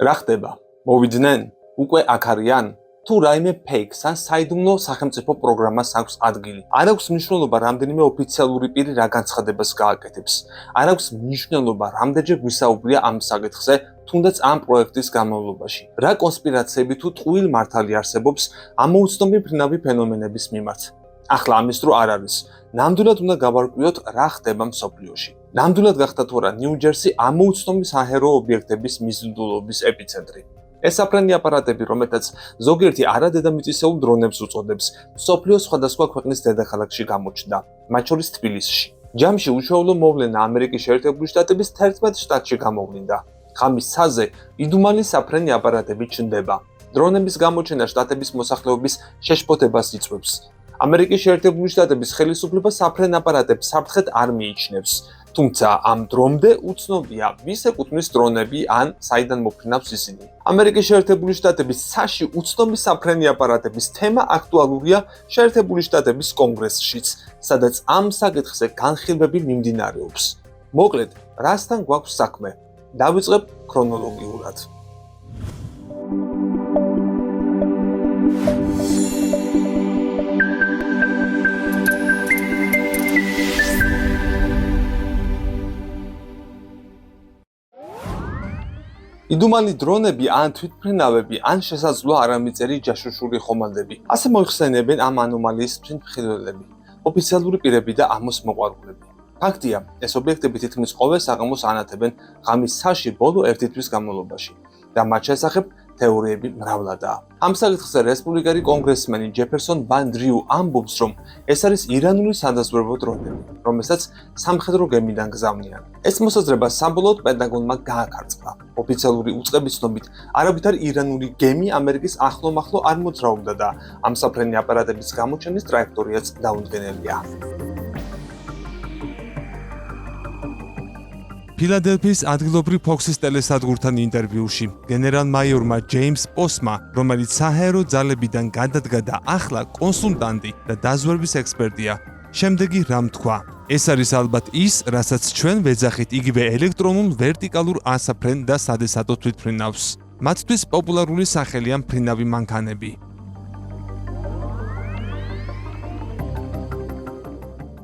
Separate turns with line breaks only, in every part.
რა ხდება? მოვიძნენ? უკვე აქ არიან? თუ რაიმე ფეიქს ან საიდუმლო სახელმწიფო პროგრამას აქვს ადგილი. არ აქვს მნიშვნელობა რამდენიმე ოფიციალური პირი რა განცხადებას გააკეთებს. არ აქვს მნიშვნელობა რამდენჯერ გვისაუბრია ამ საკითხზე, თუნდაც ამ პროექტის განმავლობაში. რა კონსპირაციები თუ ტყუილ მართალი არსებობს ამოუცნობი მფრინავი ფენომენების მიმართ. ახლა ამის დრო არ არის. ნამდვილად უნდა გავარკვიოთ რა ხდება მსოფლიოში. ნამდვილად გახდა თუ არა ნიუ-ჯერსი ამოუცნობი საჰაერო ობიექტების მიზიდულობის ეპიცენტრი. ეს საფრენი აპარატები, რომელთაც ზოგიერთი არადედამიწისეულ დრონებს უწოდებს, მსოფლიოს სხვადასხვა ქვეყნის დედაქალაქში გამოჩნდა, მათ შორის თბილისში. ჯამში უშუალო მოვლენა ამერიკის შეერთებული შტატების 11 შტატში გამოვლინდა. ღამის ცაზე იდუმალი საფრენი აპარატები ჩნდება. დრონების გამოჩენა შტატების მოსახლეობის შეშფოთებას იწვევს. ამერიკის შეერთებული შტატების ხელისუფლება საფრენ აპარატებს საფრთხედ არ მიიჩნევს. თუმცა ამ დრომდე უცნობია, ვის ეკუთვნის დრონები ან საიდან მოფრინავს ისინი. ამერიკის შეერთებული შტატების ცაში უცნობი საფრენი აპარატების თემა აქტუალურია შეერთებული შტატების კონგრესშიც, სადაც ამ საკითხზე განხილვები მიმდინარეობს. მოკლედ, რასთან გვაქვს საქმე? დავიწყებ ქრონოლოგიურად. იდუმალი დრონები ან თვითმფრინავები ან შესაძლოა არამიწერი ჯაშუშური ხომალდები. ასე მოიხსენებენ ამ ანომალიის ფრინველები, ოფიციალური პირები და ამოს მოყვარულები. ფაქტია, ეს ობიექტები თითქმის ყოველ საღამოს ანათებენ ღამის ცაში ბოლო 1 თვის განმავლობაში და მათ შესახებ თეორიები მრავლადაა. ამ საკითხზე რესპუბლიკელი კონგრესმენი ჯეფერსონ ვან დრიუ ამბობს, რომ ეს არის ირანული სადაზვერვო დრონები, რომელსაც სამხედრო გემიდან გზავნიან. ეს მოსაზრება საბოლოოდ პენტაგონმა გააკარწყლა. ოფიციალური უწყების ცნობით, არავითარი ირანული გემი ამერიკის ახლო-მახლო არ მოძრაობდა და ამ საფრენი აპარატების გამოჩენის ტრაექტორიაც დაუდგენელია.
ფილადელფიის ადგილობრივ ფოქსის ტელესადგურთან ინტერვიუში გენერალ-მაიორმა ჯეიმს პოსმა, რომელიც საჰაერო ძალებიდან გადადგა და ახლა კონსულტანტი და დაზვერვის ექსპერტია, შემდეგი რამ თქვა: ეს არის ალბათ ის, რასაც ჩვენ ვეძახით იგივე ელექტრონულ ვერტიკალურ ასაფრენ და სადესადო თვითმფრინავს. მათთვის პოპულარული სახელია მფრინავი მანქანები.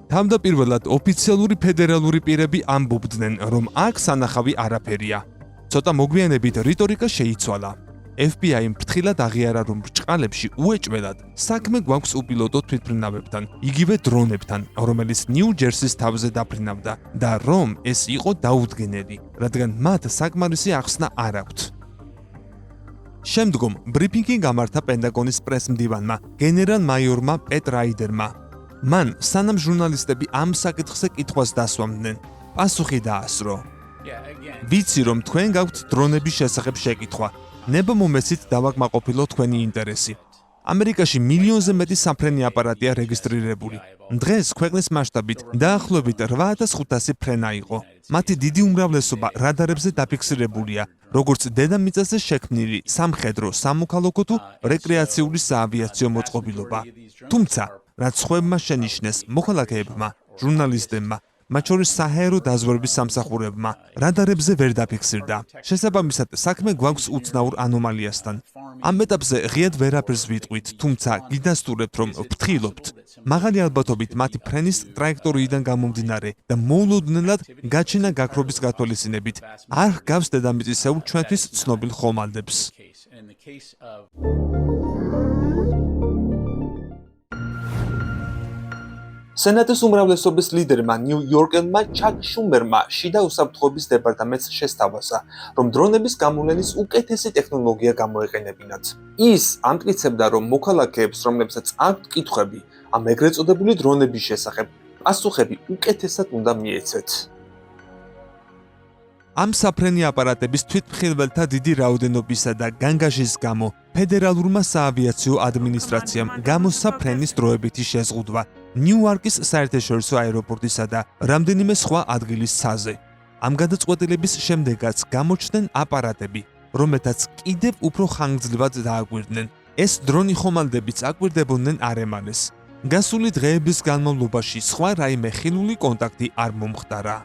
თავდაპირველად ოფიციალური ფედერალური პირები ამბობდნენ, რომ აქ სანახავი არაფერია. ცოტა მოგვიანებით რიტორიკა შეიცვალა. FBI-მ ფრთხილად აღიარა, რომ ბრჭყალებში უეჭველად საქმე გვაქვს უპილოტო თვითმფრინავებთან, იგივე დრონებთან, რომელიც ნიუ-ჯერსის თავზე დაფრინავდა და რომ ეს იყო დაუდგენელი, რადგან მათ საკმარისი ახსნა არ აქვთ. შემდგომ ბრიფინგი გამართა პენტაგონის პრესმდივანმა, გენერალ-მაიორმა პეტ რაიდერმა. მან სანამ ჟურნალისტები ამ საკითხზე კითხვას დასვამდნენ, პასუხი დაასრო. ვიცი, რომ თქვენ გაქვთ დრონების შესახებ შეკითხვა. ნება მომეცით დავაკმაყოფილო თქვენი ინტერესი. ამერიკაში მილიონზე მეტი საფრენი აპარატია რეგისტრირებული. დღეს ქვეყნის მასშტაბით დაახლოებით 8500 ფრენა იყო. მათი დიდი უმრავლესობა რადარებზე დაფიქსირებულია, როგორც დედამიწაზე შექმნილი სამხედრო, სამოქალაქო თუ რეკრეაციული საავიაციო მოწყობილობა. თუმცა, რაც სხვებმა შენიშნეს მოქალაქეებმა, ჟურნალისტებმა, მათ შორის საჰაერო დაზვერვის სამსახურებმა, რადარებზე ვერ დაფიქსირდა. შესაბამისად, საქმე გვაქვს უცნაურ ანომალიასთან. ამ ეტაპზე ღიად ვერაფერს ვიტყვით, თუმცა გიდასტურებთ, რომ ვფრთხილობთ. მაღალი ალბათობით მათი ფრენის ტრაექტორიიდან გამომდინარე და მოულოდნელად გაჩენა გაქრობის გათვალისწინებით არ ჰგავს დედამიწისეულ ჩვენთვის ცნობილ ხომალდებს.
სენატის უმრავლესობის ლიდერმა ნიუ-იორკელმა ჩაკ შუმერმა შიდა უსაფრთხოების დეპარტამენტს შესთავაზა, რომ დრონების გამოვლენის უკეთესი ტექნოლოგია გამოეყენებინათ. ის ამტკიცებდა, რომ მოქალაქეებს, რომლებსაც აქვთ კითხვები ამ ეგრეთ წოდებული დრონების შესახებ, პასუხები უკეთესად უნდა მიეცეთ.
ამ საფრენი აპარატების თვითმხილველთა დიდი რაოდენობისა და განგაშის გამო ფედერალურმა საავიაციო ადმინისტრაციამ გამოსცა ფრენის დროებითი შეზღუდვა ნიუ-იორკის საერთაშორისო აეროპორტისა და რამდენიმე სხვა ადგილის ცაზე. ამ გადაწყვეტილების შემდეგაც გამოჩნდნენ აპარატები, რომელთაც კიდევ უფრო ხანგრძლივად დააგვირდნენ. ეს დრონი ხომალდებიც აკვირდებოდნენ არემანეს. გასული დღეების განმავლობაში სხვა რაიმე ხილული კონტაქტი არ მომხდარა.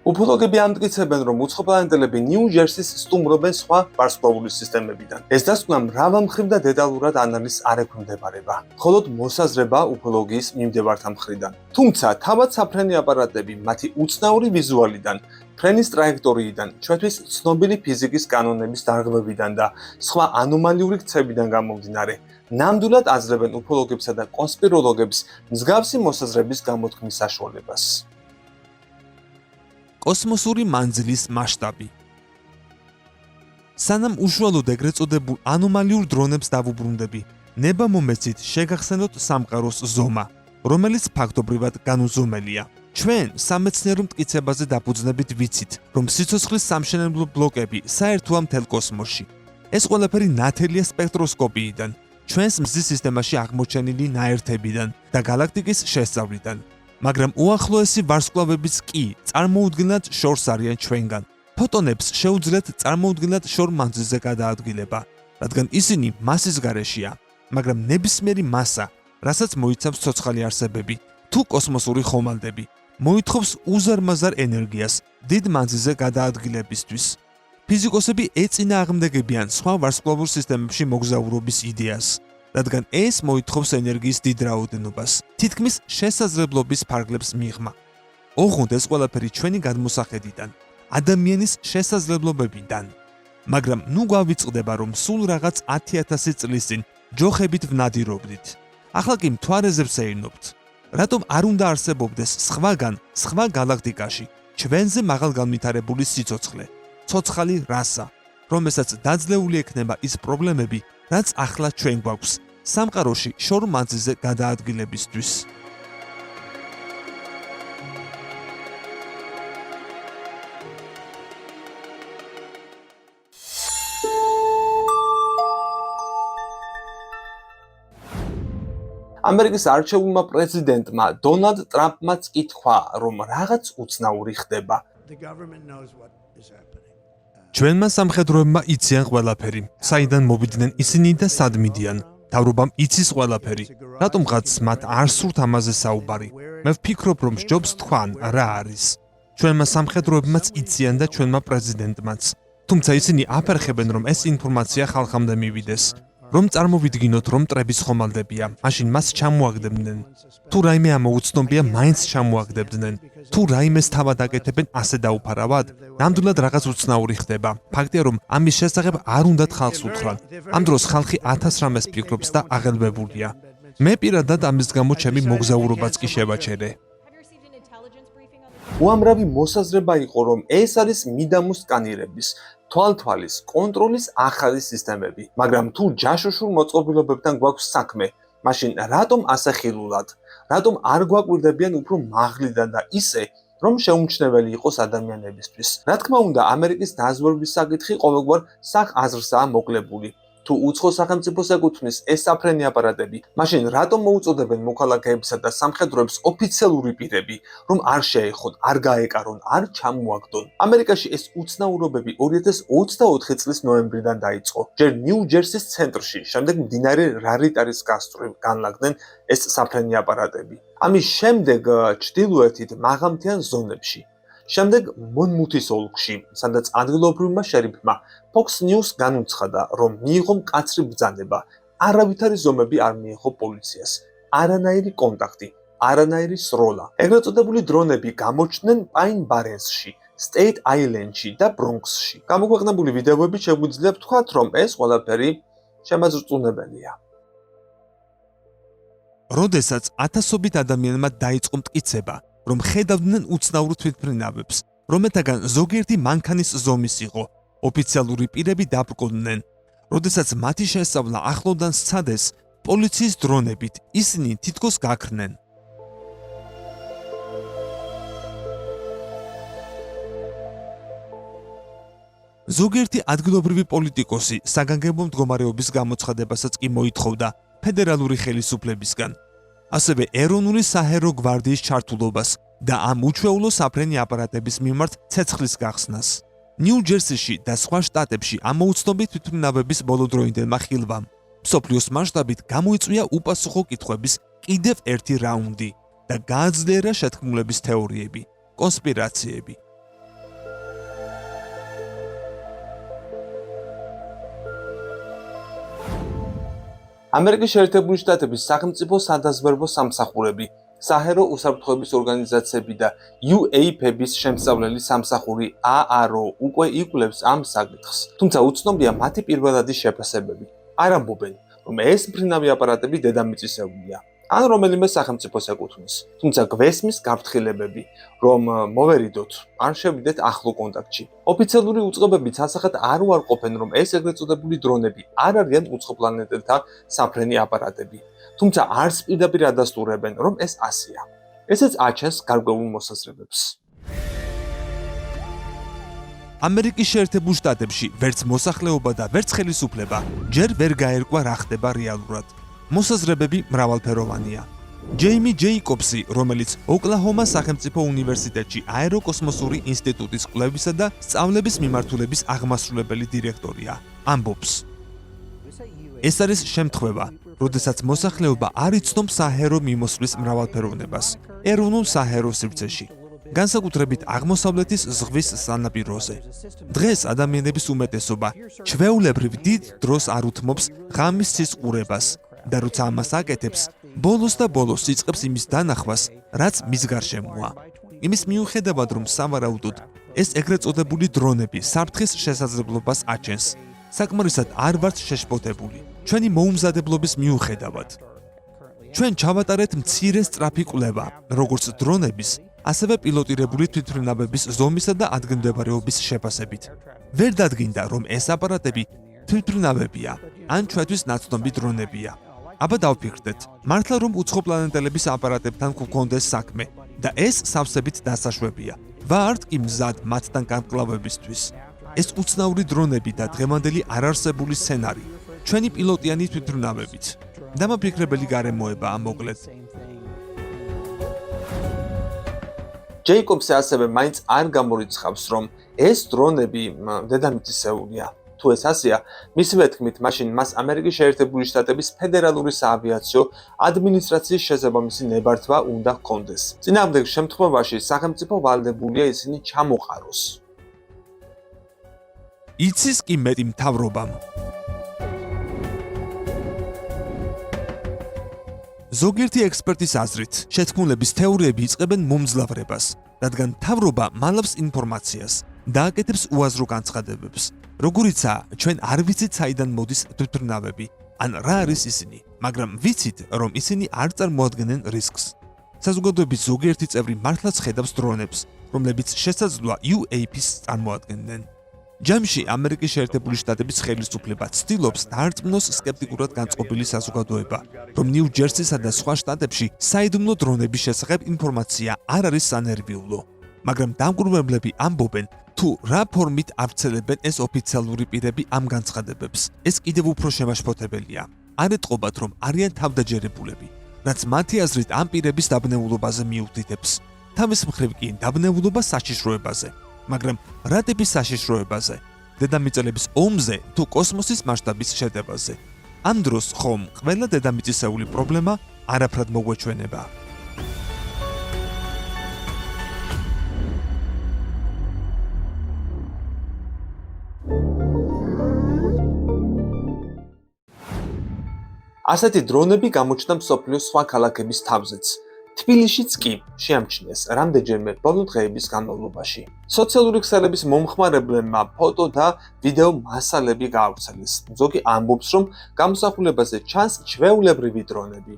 უფოლოგები ამტკიცებენ, რომ უცხოპლანეტელები ნიუ-ჯერსის სტუმრობენ სხვა ვარსკვლავური სისტემებიდან. ეს დასკვნა მრავალმხრივ და დეტალურად ანალიზს არ ექვემდებარება, მხოლოდ მოსაზრება უფოლოგიის მიმდევართა მხრიდან. თუმცა, თავად საფრენი აპარატები მათი უცნაური ვიზუალიდან, ფრენის ტრაექტორიიდან, ჩვენთვის ცნობილი ფიზიკის კანონების დარღვევიდან და სხვა ანომალიური ქცევიდან გამომდინარე, ნამდვილად აძლევენ უფოლოგებსა და კონსპიროლოგებს მსგავსი მოსაზრების გამოთქმის საშუალებას.
კოსმოსური მანძილის მასშტაბი. სანამ უშუალოდ ეგრეთ წოდებულ ანომალიურ დრონებს დავუბრუნდები, ნებამომეცით შეგახსენოთ სამყაროს ზომა, რომელიც ფაქტობრივად განუზომელია. ჩვენ სამეცნიერო მტკიცებაზე დაფუძნებით ვიცით, რომ სიცოცხლის სამშენებლო ბლოკები საერთოა მთელ კოსმოსში. ეს ყველაფერი ნათელია სპექტროსკოპიიდან, ჩვენს მზის სისტემაში აღმოჩენილი ნაერთებიდან და galaktikis შესწავლიდან. მაგრამ უახლოესი ვარსკვლავებიც კი წარმოუდგენლად შორს არიან ჩვენგან. ფოტონებს შეუძლიათ წარმოუდგენლად შორ მანძილზე გადაადგილება, რადგან ისინი მასის გარეშეა, მაგრამ ნებისმიერი მასა, რასაც მოიცავს ცოცხალი არსებები, თუ კოსმოსური ხომალდები, მოითხოვს უზარმაზარ ენერგიას დიდ მანძილზე გადაადგილებისთვის. ფიზიკოსები ეწინააღმდეგებიან სხვა ვარსკვლავურ სისტემებში მოგზაურობის იდეას, რადგან ეს მოითხოვს ენერგიის დიდ რაოდენობას, თითქმის შესაძლებლობის ფარგლებს მიღმა. ოღონდ ეს ყველაფერი ჩვენი გადმოსახედიდან, ადამიანის შესაძლებლობებიდან. მაგრამ ნუ გვავიწყდება, რომ სულ რაღაც 10,000 წლის წინ ჯოხებით ვნადირობდით. ახლა კი მთვარეზე ვსეირნობთ. რატომ არ უნდა არსებობდეს სხვაგან, სხვა galaktikაში, ჩვენზე მაღალ განვითარებული სიცოცხლე, ცოცხალი რასა, რომელსაც დაძლეული ექნება ის პრობლემები, რაც ახლა ჩვენ გვაქვს სამყაროში შორ მანძილზე გადაადგილებისთვის.
ამერიკის არჩეულმა პრეზიდენტმა დონალდ ტრამპმაც ითქვა, რომ რაღაც უცნაური ხდება.
ჩვენმა სამხედროებმა იციან ყველაფერი, საიდან მოვიდნენ ისინი და სად მიდიან. თავრობამ იცის ყველაფერი, რატომღაც მათ არ სურთ ამაზე საუბარი. მე ვფიქრობ, რომ სჯობს თქვან რა არის. ჩვენმა სამხედროებმაც იციან და ჩვენმა პრეზიდენტმაც. თუმცა ისინი აფერხებენ, რომ ეს ინფორმაცია ხალხამდე მივიდეს. რომ წარმოვიდგინოთ, რომ მტრების ხომალდებია, მაშინ მას ჩამოაგდებდნენ. თუ რაიმე ამოუცნობია, მაინც ჩამოაგდებდნენ. თუ რაიმეს თავად აკეთებენ ასე დაუფარავად, ნამდვილად რაღაც უცნაური ხდება. ფაქტია, რომ ამის შესახებ არ უნდათ ხალხს უთხრან. ამ დროს ხალხი 1000 რამეს ფიქრობს და აღელვებულია. მე პირადად ამის გამო ჩემი მოგზაურობაც კი შევაჩერე.
უამრავი მოსაზრება იყო, რომ ეს არის მიდამო სკანირების, თვალთვალის, კონტროლის ახალი სისტემები, მაგრამ თუ ჯაშუშურ მოწყობილობებთან გვაქვს საქმე, მაშინ რატომ ასე ხილულად? რატომ არ გვაკვირდებიან უფრო მაღლიდან და ისე, რომ შეუმჩნეველი იყოს ადამიანებისთვის? რა თქმა უნდა, ამერიკის დაზვერვის საკითხი ყოველგვარ სახაზრსაა მოკლებული. თუ უცხო სახელმწიფოს ეკუთვნის ეს საფრენი აპარატები, მაშინ რატომ მოუწოდებენ მოქალაქეებსა და სამხედროებს ოფიციალური პირები, რომ არ შეეხოთ, არ გაეკარონ, არ ჩამოაგდონ? ამერიკაში ეს უცნაურობები 2024 წლის ნოემბრიდან დაიწყო. ჯერ ნიუ-ჯერსის ცენტრში, შემდეგ მდინარე რარიტარის გასწვრივ განლაგდნენ ეს საფრენი აპარატები. ამის შემდეგ ჩრდილოეთით მაღალმთიან ზონებში. შემდეგ მონმუთის ოლქში, სადაც ადგილობრივმა შერიფმა Fox News განუცხადა, რომ მიიღო მკაცრი ბრძანება, არავითარი ზომები არ მიიღო პოლიციას, არანაირი კონტაქტი, არანაირი სროლა. ეგრეთ წოდებული დრონები გამოჩნდნენ პაინ ბარენსში, სტეიტ აილენდში და ბრონქსში. გამოქვეყნებული ვიდეოებით შეგვიძლია ვთქვათ, რომ ეს ყველაფერი შემაძრწუნებელია.
როდესაც ათასობით ადამიანმა დაიწყო მტკიცება, რომ ხედავდნენ უცნაურ თვითმფრინავებს, რომელთაგან ზოგიერთი მანქანის ზომის იყო, ოფიციალური პირები დაბრკოლდნენ. როდესაც მათი შესწავლა ახლოდან სცადეს, პოლიციის დრონებით ისინი თითქოს გაქრნენ. ზოგიერთი ადგილობრივი პოლიტიკოსი საგანგებო მდგომარეობის გამოცხადებასაც კი მოითხოვდა ფედერალური ხელისუფლებისგან. ასევე ეროვნული საჰაერო გვარდიის ჩართულობას და ამ უჩვეულო საფრენი აპარატების მიმართ ცეცხლის გახსნას. ნიუ-ჯერსიში და სხვა შტატებში ამოუცნობი თვითმფრინავების ბოლოდროინდელმა ხილვამ მსოფლიოს მასშტაბით გამოიწვია უპასუხო კითხვების კიდევ ერთი რაუნდი და გააძლიერა შეთქმულების თეორიები, კონსპირაციები.
ამერიკის შეერთებული შტატების სახელმწიფო სადაზვერვო სამსახურები, საჰერო უსაფრთხოების ორგანიზაციები და UAP-ების შემსწავლელი სამსახური AARO უკვე იკვლევს ამ საკითხს. თუმცა უცნობია მათი პირველადი შეფასებები. არ ამბობენ, რომ ეს მფრინავი აპარატები დედამიწისეულია, ან რომელიმე სახელმწიფოს ეკუთვნის. თუმცა გვესმის გაფრთხილებები, რომ მოვერიდოთ, არ შევიდეთ ახლო კონტაქტში. ოფიციალური უწყებები ცალსახად არ უარყოფენ, რომ ეს ეგრეთ წოდებული დრონები არ არიან უცხოპლანეტელთა საფრენი აპარატები. თუმცა არც პირდაპირ ადასტურებენ, რომ ეს ასეა. ესეც აჩენს გარკვეულ მოსაზრებებს.
ამერიკის შეერთებულ შტატებში ვერც მოსახლეობა და ვერც ხელისუფლება ჯერ ვერ გაერკვა რა ხდება რეალურად. მოსაზრებები მრავალფეროვანია. ჯეიმი ჯეიკობსი, რომელიც ოკლაჰომას სახელმწიფო უნივერსიტეტში აეროკოსმოსური ინსტიტუტის კვლევისა და სწავლების მიმართულების აღმასრულებელი დირექტორია, ამბობს: ეს არის შემთხვევა, როდესაც მოსახლეობა არ იცნობს საჰერო მიმოსვლის მრავალფეროვნებას ეროვნულ საჰერო სივრცეში, განსაკუთრებით აღმოსავლეთის ზღვის სანაპიროზე. დღეს ადამიანების უმეტესობა ჩვეულებრივ დიდ დროს არ უთმობს ღამის ცის ყურებას და როცა ამას აკეთებს, ბოლოს და ბოლოს იწყებს იმის დანახვას, რაც მის გარშემოა. იმის მიუხედავად, რომ სავარაუდოდ ეს ეგრეთ წოდებული დრონები საფრთხის შესაძლებლობას აჩენს, საკმარისად არ ვართ შეშფოთებული ჩვენი მოუმზადებლობის მიუხედავად. ჩვენ ჩავატარეთ მცირე სწრაფი კვლევა, როგორც დრონების, ასევე პილოტირებული თვითმფრინავების ზომისა და ადგილმდებარეობის შეფასებით. ვერ დადგინდა, რომ ეს აპარატები თვითმფრინავებია, ან ჩვენთვის ნაცნობი დრონებია. აბა დავფიქრდეთ, მართლა რომ უცხოპლანეტელების აპარატებთან გვქონდეს საქმე და ეს სავსებით დასაშვებია. ვართ კი მზად მათთან გამკლავებისთვის. ეს უცნაური დრონები და დღევანდელი არარსებული სცენარი, ჩვენი პილოტიანი თვითმფრინავებით. დამაფიქრებელი გარემოებაა მოკლედ.
ჯეიკობსი ასევე მაინც არ გამორიცხავს, რომ ეს დრონები დედამიწისეულია. თუ ეს ასეა, მისივე თქმით, მაშინ მას ამერიკის შეერთებული შტატების ფედერალური საავიაციო ადმინისტრაციის შესაბამისი ნებართვა უნდა ჰქონდეს. წინააღმდეგ შემთხვევაში სახელმწიფო ვალდებულია ისინი ჩამოყაროს.
იცის კი მეტი მთავრობამ. ზოგიერთი ექსპერტის აზრით, შეთქმულების თეორიები იწყებენ მომძლავრებას, რადგან მთავრობა მალავს ინფორმაციას და აკეთებს უაზრო განცხადებებს, როგორიცაა ჩვენ არ ვიცით საიდან მოდის თვითმფრინავები, ან რა არის ისინი, მაგრამ ვიცით, რომ ისინი არ წარმოადგენენ რისკს. საზოგადოების ზოგიერთი წევრი მართლაც ხედავს დრონებს, რომლებიც შესაძლოა UAP-ს წარმოადგენდნენ. ჯამში ამერიკის შეერთებული შტატების ხელისუფლება ცდილობს დაარწმუნოს სკეპტიკურად განწყობილი საზოგადოება, რომ ნიუ-ჯერსისა და სხვა შტატებში საიდუმლო დრონების შესახებ ინფორმაცია არ არის სანერვიულო. მაგრამ დამკვირვებლები ამბობენ, თუ რა ფორმით ავრცელებენ ეს ოფიციალური პირები ამ განცხადებებს, ეს კიდევ უფრო შემაშფოთებელია. არ ეტყობათ, რომ არიან თავდაჯერებულები, რაც მათი აზრით ამ პირების დაბნეულობაზე მიუთითებს. თავის მხრივ კი დაბნეულობა საშიშროებაზე. მაგრამ რა ტიპის საშიშროებაზე? დედამიწელების ომზე თუ კოსმოსის მასშტაბის შეტევაზე? ამ დროს ხომ ყველა დედამიწისეული პრობლემა არაფრად მოგვეჩვენება.
ასეთი დრონები გამოჩნდა მსოფლიოს სხვა ქალაქების თავზეც. თბილისშიც კი შეამჩნიეს რამდენჯერმე ბოლო დღეების განმავლობაში. სოციალური ქსელების მომხმარებლებმა ფოტო და ვიდეო მასალები გაავრცელეს. ზოგი ამბობს, რომ გამოსახულებაზე ჩანს ჩვეულებრივი დრონები,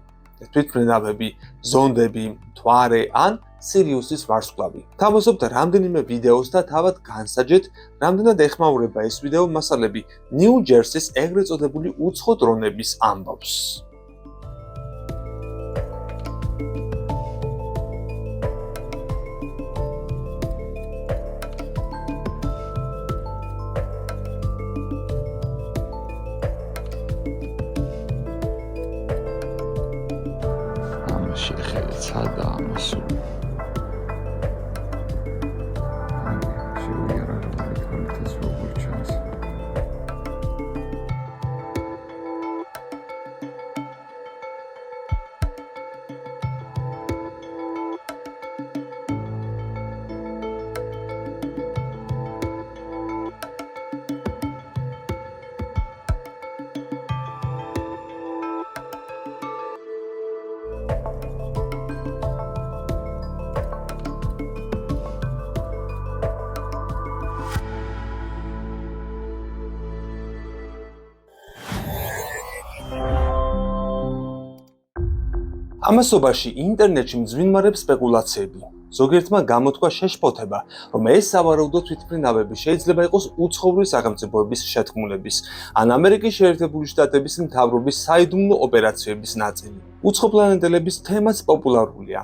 თვითმფრინავები, ზონდები, მთვარე ან სირიუსის ვარსკვლავი. თავაზობთ რამდენიმე ვიდეოს და თავად განსაჯეთ, რამდენად ეხმაურება ეს ვიდეო მასალები ნიუ-ჯერსის ეგრეთ წოდებული უცხო დრონების ამბავს.
შეხედეთ სადა ამასო
ამასობაში ინტერნეტში მძვინვარებს სპეკულაციები. ზოგიერთმა გამოთქვა შეშფოთება, რომ ეს სავარაუდო თვითმფრინავები შეიძლება იყოს უცხოური სახელმწიფოების შეთქმულების ან ამერიკის შეერთებული შტატების მთავრობის საიდუმლო ოპერაციების ნაწილი. უცხოპლანეტელების თემაც პოპულარულია.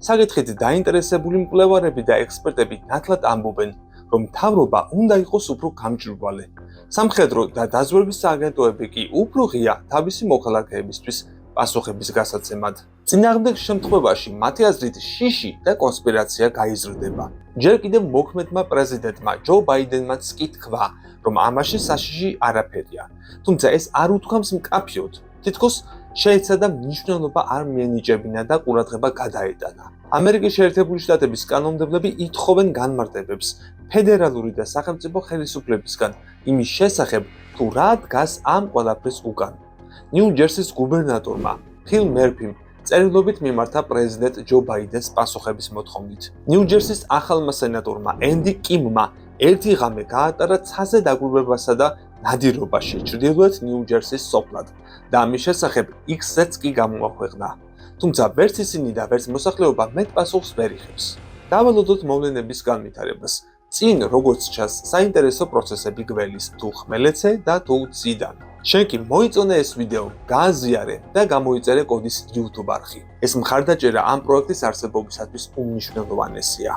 საკითხით დაინტერესებული მკვლევარები და ექსპერტები ნათლად ამბობენ, რომ მთავრობა უნდა იყოს უფრო გამჭვირვალე. სამხედრო და დაზვერვის სააგენტოები კი უფრო ღია თავისი მოქალაქეებისთვის პასუხების გასაცემად. წინააღმდეგ შემთხვევაში მათი აზრით შიში და კონსპირაცია გაიზრდება. ჯერ კიდევ მოქმედმა პრეზიდენტმა ჯო ბაიდენმაც კი თქვა, რომ ამაში საშიში არაფერია. თუმცა ეს არ უთქვამს მკაფიოდ, თითქოს შეეცადა მნიშვნელობა არ მიენიჭებინა და ყურადღება გადაეტანა. ამერიკის შეერთებული შტატების კანონმდებლები ითხოვენ განმარტებებს ფედერალური და სახელმწიფო ხელისუფლებისგან იმის შესახებ, თუ რა დგას ამ ყველაფრის უკან. ნიუ-ჯერსის გუბერნატორმა ფილ მერფიმ წერილობით მიმართა პრეზიდენტ ჯო ბაიდენს პასუხების მოთხოვნით. ნიუ-ჯერსის ახალმა სენატორმა ენდი კიმმა ერთი ღამე გაატარა ცაზე დაკვირვებასა და ნადირობაში ჩრდილოეთ ნიუ-ჯერსის სოფლად და ამის შესახებ X-ზეც კი გამოაქვეყნა. თუმცა ვერც ისინი და ვერც მოსახლეობა მეტ პასუხს ვერ იღებს. დავალოდოთ მოვლენების განვითარებას. წინ როგორც ჩანს, საინტერესო პროცესები გველის თუ ხმელეთზე და თუ ციდან. შენ კი მოიწონე ეს ვიდეო, გააზიარე და გამოიწერე კოდის YouTube არხი. ეს მხარდაჭერა ამ პროექტის არსებობისათვის უმნიშვნელოვანესია.